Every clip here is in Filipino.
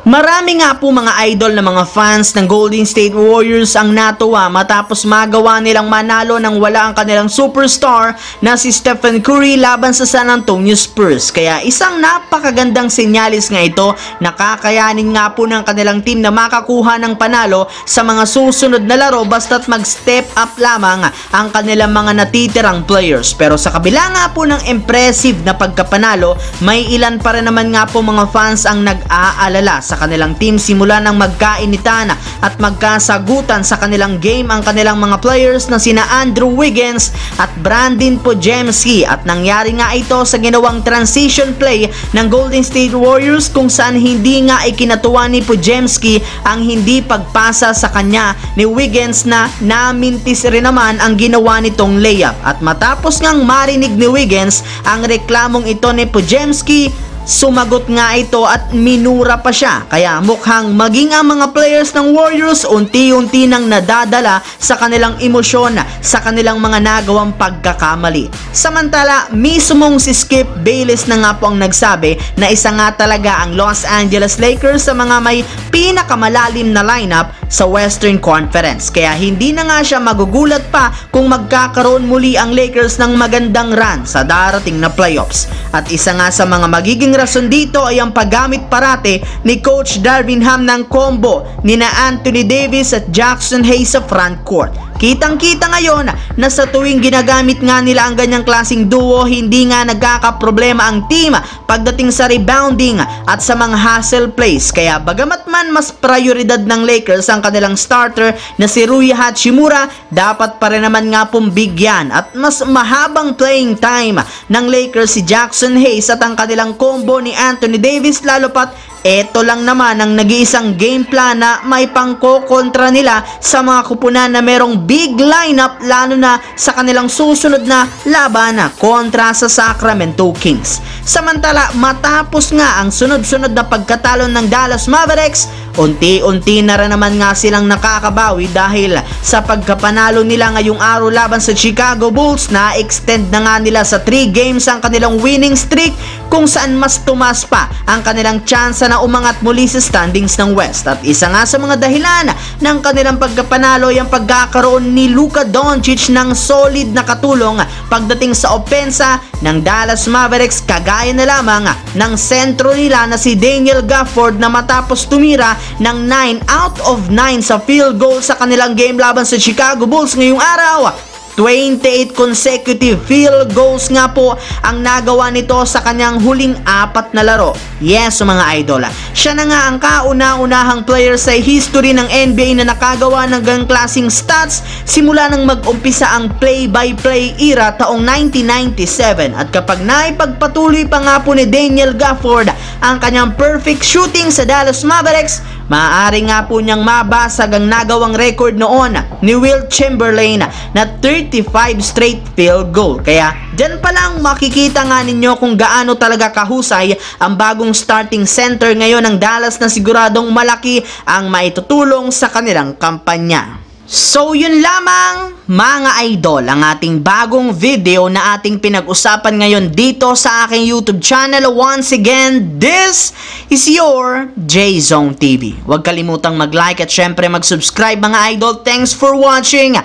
Marami nga po mga idol na mga fans ng Golden State Warriors ang natuwa matapos magawa nilang manalo nang wala ang kanilang superstar na si Stephen Curry laban sa San Antonio Spurs. Kaya isang napakagandang senyalis nga ito na kakayanin nga po ng kanilang team na makakuha ng panalo sa mga susunod na laro basta't mag-step up lamang ang kanilang mga natitirang players. Pero sa kabila nga po ng impressive na pagkapanalo, may ilan pa rin naman nga po mga fans ang nag-aalala sa kanilang team simula nang magkainitan at magkasagutan sa kanilang game ang kanilang mga players na sina Andrew Wiggins at Brandon Podziemski, at nangyari nga ito sa ginawang transition play ng Golden State Warriors kung saan hindi nga ikinatuwa ni Podziemski ang hindi pagpasa sa kanya ni Wiggins na namintis rin naman ang ginawa nitong layup. At matapos ngang marinig ni Wiggins ang reklamong ito ni Podziemski, sumagot nga ito at minura pa siya. Kaya mukhang maging ang mga players ng Warriors unti-unti nang nadadala sa kanilang emosyon sa kanilang mga nagawang pagkakamali. Samantala, mismong si Skip Bayless na nga po ang nagsabi na isa nga talaga ang Los Angeles Lakers sa mga may pinakamalalim na lineup sa Western Conference. Kaya hindi na nga siya magugulat pa kung magkakaroon muli ang Lakers ng magandang run sa darating na playoffs. At isa nga sa mga magiging rason dito ay ang paggamit parate ni Coach Darvin Ham ng combo ni na Anthony Davis at Jackson Hayes sa frontcourt. Kitang-kita ngayon na sa tuwing ginagamit nga nila ang ganyang klaseng duo, hindi nga nagkakaproblema ang team pagdating sa rebounding at sa mga hustle plays. Kaya bagamat man mas prioridad ng Lakers ang kanilang starter na si Rui Hachimura, dapat pa rin naman nga pong bigyan at mas mahabang playing time ng Lakers si Jackson Hayes at ang kanilang combo ni Anthony Davis, lalo pat eto lang naman ang nag-iisang game plan na may pangkokontra nila sa mga kupunan na merong big lineup, lalo na sa kanilang susunod na laban kontra sa Sacramento Kings. Samantala, matapos nga ang sunod-sunod na pagkatalo ng Dallas Mavericks, unti-unti na rin naman nga silang nakakabawi dahil sa pagkapanalo nila ngayong araw laban sa Chicago Bulls, na-extend na nga nila sa 3 games ang kanilang winning streak, kung saan mas tumas pa ang kanilang tsansa na umangat muli sa standings ng West. At isa nga sa mga dahilan ng kanilang pagkapanalo ay ang pagkakaroon ni Luka Doncic ng solid na katulong pagdating sa opensa ng Dallas Mavericks, kagaya na lamang ng sentro nila na si Daniel Gafford na matapos tumira ng 9 out of 9 sa field goal sa kanilang game laban sa Chicago Bulls ngayong araw. 28 consecutive field goals nga po ang nagawa nito sa kanyang huling 4 na laro. Yes, mga idol, siya na nga ang kauna-unahang player sa history ng NBA na nakagawa ng ganang klaseng stats simula nang mag-umpisa ang play-by-play era taong 1997. At kapag naipagpatuloy pa nga po ni Daniel Gafford ang kanyang perfect shooting sa Dallas Mavericks, maaari nga po niyang mabasag ang nagawang record noon ni Wilt Chamberlain na 35 straight field goal. Kaya dyan pa lang makikita nga ninyo kung gaano talaga kahusay ang bagong starting center ngayon ng Dallas na siguradong malaki ang maitutulong sa kanilang kampanya. So yun lamang mga idol ang ating bagong video na ating pinag-usapan ngayon dito sa aking YouTube channel. Once again, this is your J-Zone TV. Huwag kalimutang mag-like at syempre mag-subscribe mga idol. Thanks for watching.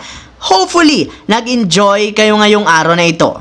Hopefully, nag-enjoy kayo ngayong araw na ito.